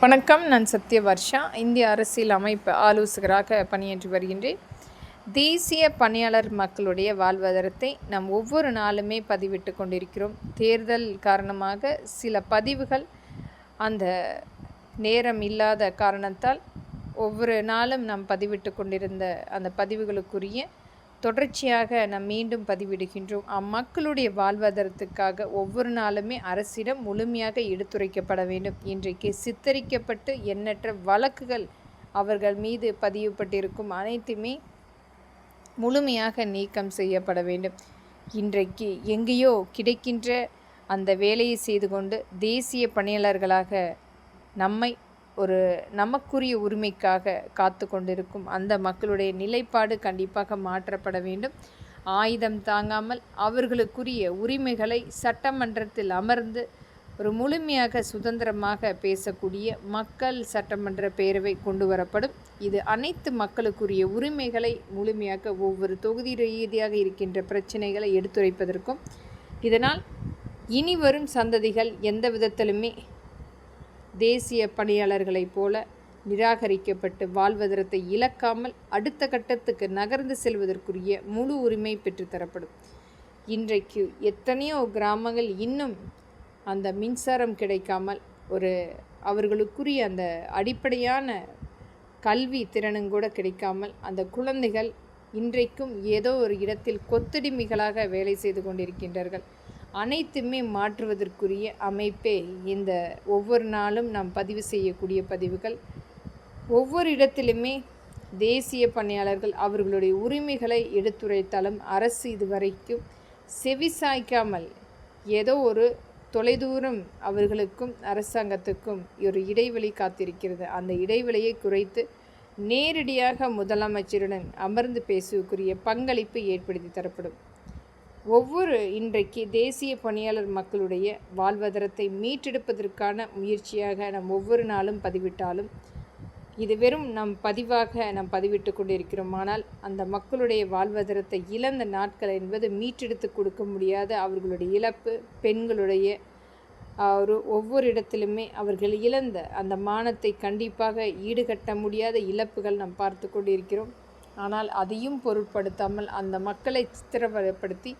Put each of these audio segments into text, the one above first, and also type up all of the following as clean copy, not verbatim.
வணக்கம். நான் சத்யவர்ஷா. இந்திய அரசியல் அமைப்பு ஆலோசகராக பணியாற்றி வருகின்றேன். தேசிய பணியாளர் மக்களுடைய வாழ்வாதாரத்தை நாம் ஒவ்வொரு நாளுமே பதிவிட்டு கொண்டிருக்கிறோம். தேர்தல் காரணமாக சில பதிவுகள் அந்த நேரம் இல்லாத காரணத்தால் ஒவ்வொரு நாளும் நாம் பதிவிட்டு கொண்டிருந்த அந்த பதிவுகளுக்குரிய தொடர்ச்சியாக நாம் மீண்டும் பதிவிடுகின்றோம். அம்மக்களுடைய வாழ்வாதாரத்துக்காக ஒவ்வொரு நாளுமே அரசிடம் முழுமையாக எடுத்துரைக்கப்பட வேண்டும். இன்றைக்கு சித்தரிக்கப்பட்டு எண்ணற்ற வழக்குகள் அவர்கள் மீது பதிவுபட்டிருக்கும் அனைத்துமே முழுமையாக நீக்கம் செய்யப்பட வேண்டும். இன்றைக்கு எங்கேயோ கிடைக்கின்ற அந்த வேலையை செய்து கொண்டு தேசிய பணியாளர்களாக நம்மை ஒரு நமக்குரிய உரிமைக்காக காத்து கொண்டிருக்கும் அந்த மக்களுடைய நிலைப்பாடு கண்டிப்பாக மாற்றப்பட வேண்டும். ஆயுதம் தாங்காமல் அவர்களுக்குரிய உரிமைகளை சட்டமன்றத்தில் அமர்ந்து ஒரு முழுமையாக சுதந்திரமாக பேசக்கூடிய மக்கள் சட்டமன்ற பேரவை கொண்டு வரப்படும். இது அனைத்து மக்களுக்குரிய உரிமைகளை முழுமையாக ஒவ்வொரு தொகுதி ரீதியாக இருக்கின்ற பிரச்சனைகளை எடுத்துரைப்பதற்கும் இதனால் இனி வரும் சந்ததிகள் எந்த விதத்திலுமே தேசிய பணியாளர்களைப் போல நிராகரிக்கப்பட்டு வாழ்வதரத்தை இழக்காமல் அடுத்த கட்டத்துக்கு நகர்ந்து செல்வதற்குரிய முழு உரிமை பெற்றுத்தரப்படும். இன்றைக்கு எத்தனையோ கிராமங்கள் இன்னும் அந்த மின்சாரம் கிடைக்காமல் அவர்களுக்குரிய அந்த அடிப்படையான கல்வி திறனுங்கூட கிடைக்காமல் அந்த குழந்தைகள் இன்றைக்கும் ஏதோ ஒரு இடத்தில் கொத்தடிமைகளாக வேலை செய்து கொண்டிருக்கின்றார்கள். அனைத்துமே மாற்றுவதற்குரிய அமைப்பே இந்த ஒவ்வொரு நாளும் நாம் பதிவு செய்யக்கூடிய பதிவுகள். ஒவ்வொரு இடத்திலுமே தேசிய பணியாளர்கள் அவர்களுடைய உரிமைகளை எடுத்துரைத்தாலும் அரசு இதுவரைக்கும் செவிசாய்க்காமல் ஏதோ ஒரு தொலைதூரம் அவர்களுக்கும் அரசாங்கத்துக்கும் ஒரு இடைவெளி காத்திருக்கிறது. அந்த இடைவெளியை குறைத்து நேரடியாக முதலமைச்சருடன் அமர்ந்து பேசுவதற்குரிய பங்களிப்பு ஏற்படுத்தி தரப்படும். இன்றைக்கு தேசிய பணியாளர் மக்களுடைய வாழ்வாதாரத்தை மீட்டெடுப்பதற்கான முயற்சியாக நாம் ஒவ்வொரு நாளும் பதிவிட்டாலும் இது வெறும் பதிவாக நாம் பதிவிட்டு கொண்டிருக்கிறோம். ஆனால் அந்த மக்களுடைய வாழ்வாதாரத்தை இழந்த நாட்கள் என்பது மீட்டெடுத்து கொடுக்க முடியாத அவர்களுடைய இழப்பு, பெண்களுடைய ஒவ்வொரு இடத்திலுமே அவர்கள் இழந்த அந்த மானத்தை கண்டிப்பாக ஈடுகட்ட முடியாத இழப்புகள் நாம் பார்த்து கொண்டிருக்கிறோம். ஆனால் அதையும் பொருட்படுத்தாமல் அந்த மக்களை சித்திரவதைப்படுத்தி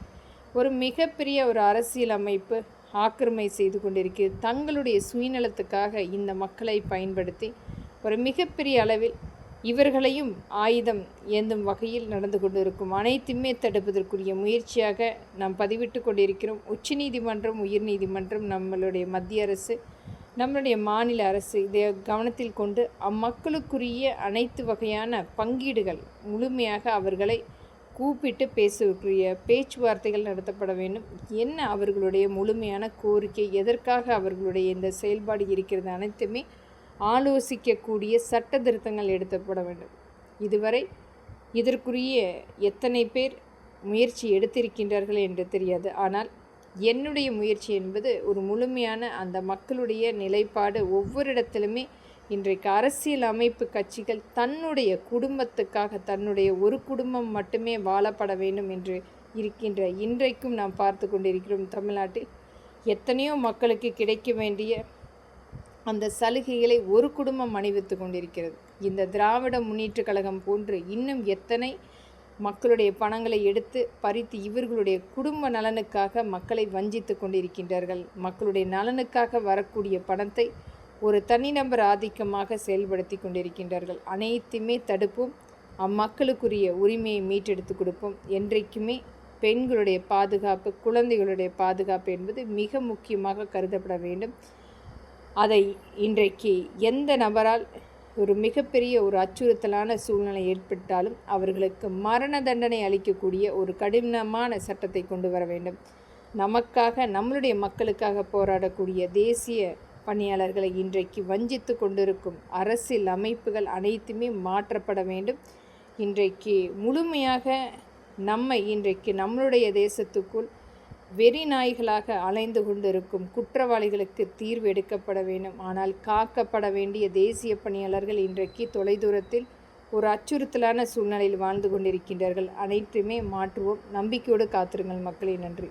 ஒரு மிகப்பெரிய அரசியல் அமைப்பு ஆக்கிரமை செய்து கொண்டிருக்கிறது. தங்களுடைய சுயநலத்துக்காக இந்த மக்களை பயன்படுத்தி ஒரு மிகப்பெரிய அளவில் இவர்களையும் ஆயுதம் ஏந்தும் வகையில் நடந்து கொண்டிருக்கும் அனைத்துமே தடுப்பதற்குரிய முயற்சியாக நாம் பதிவிட்டு கொண்டிருக்கிறோம். உச்சநீதிமன்றம், உயர்நீதிமன்றம், நம்மளுடைய மத்திய அரசு, நம்மளுடைய மாநில அரசு இதை கவனத்தில் கொண்டு அம்மக்களுக்குரிய அனைத்து வகையான பங்கீடுகள் முழுமையாக அவர்களை கூப்பிட்டு பேசக்கூடிய பேச்சுவார்த்தைகள் நடத்தப்பட வேண்டும். என்ன அவர்களுடைய முழுமையான கோரிக்கை, எதற்காக அவர்களுடைய இந்த செயல்பாடு இருக்கிறது அனைத்துமே ஆலோசிக்கக்கூடிய சட்ட திருத்தங்கள் எடுக்கப்பட வேண்டும். இதுவரை இதற்குரிய எத்தனை பேர் முயற்சி எடுத்திருக்கின்றார்கள் என்று தெரியாது. ஆனால் என்னுடைய முயற்சி என்பது ஒரு முழுமையான அந்த மக்களுடைய நிலைப்பாடு ஒவ்வொரு இடத்திலுமே இன்றைக்கு அரசியல் அமைப்பு கட்சிகள் தன்னுடைய குடும்பத்துக்காக தன்னுடைய ஒரு குடும்பம் மட்டுமே வாழப்பட வேண்டும் என்று இருக்கின்ற இன்றைக்கும் நாம் பார்த்து கொண்டிருக்கிறோம். தமிழ்நாட்டில் எத்தனையோ மக்களுக்கு கிடைக்க வேண்டிய அந்த சலுகைகளை ஒரு குடும்பம் அணிவித்து கொண்டிருக்கிறது. இந்த திராவிட முன்னேற்ற கழகம் போன்று இன்னும் எத்தனை மக்களுடைய பணங்களை எடுத்து பறித்து இவர்களுடைய குடும்ப நலனுக்காக மக்களை வஞ்சித்து கொண்டிருக்கின்றார்கள். மக்களுடைய நலனுக்காக வரக்கூடிய பணத்தை ஒரு தனிநபர் ஆதிக்கமாக செயல்படுத்தி கொண்டிருக்கின்றார்கள். அனைத்துமே தடுப்போம். அம்மக்களுக்குரிய உரிமையை மீட்டெடுத்து கொடுப்போம். என்றைக்குமே பெண்களுடைய பாதுகாப்பு, குழந்தைகளுடைய பாதுகாப்பு என்பது மிக முக்கியமாக கருதப்பட வேண்டும். அதை இன்றைக்கு எந்த நபரால் ஒரு மிகப்பெரிய அச்சுறுத்தலான சூழ்நிலை ஏற்பட்டாலும் அவர்களுக்கு மரண தண்டனை அளிக்கக்கூடிய ஒரு கடினமான சட்டத்தை கொண்டு வர வேண்டும். நமக்காக, நம்மளுடைய மக்களுக்காக போராடக்கூடிய தேசிய பணியாளர்களை இன்றைக்கு வஞ்சித்து கொண்டிருக்கும் அரசியல் அமைப்புகள் அனைத்துமே மாற்றப்பட வேண்டும். இன்றைக்கு முழுமையாக இன்றைக்கு நம்மளுடைய தேசத்துக்குள் வெறி நாய்களாக அலைந்து கொண்டிருக்கும் குற்றவாளிகளுக்கு தீர்வு எடுக்கப்பட வேண்டும். ஆனால் காக்கப்பட வேண்டிய தேசிய பணியாளர்கள் இன்றைக்கு தொலைதூரத்தில் அச்சுறுத்தலான சூழ்நிலையில் வாழ்ந்து கொண்டிருக்கின்றார்கள். அனைத்துமே மாற்றுவோம். நம்பிக்கையோடு காத்திருங்கள் மக்களே. நன்றி.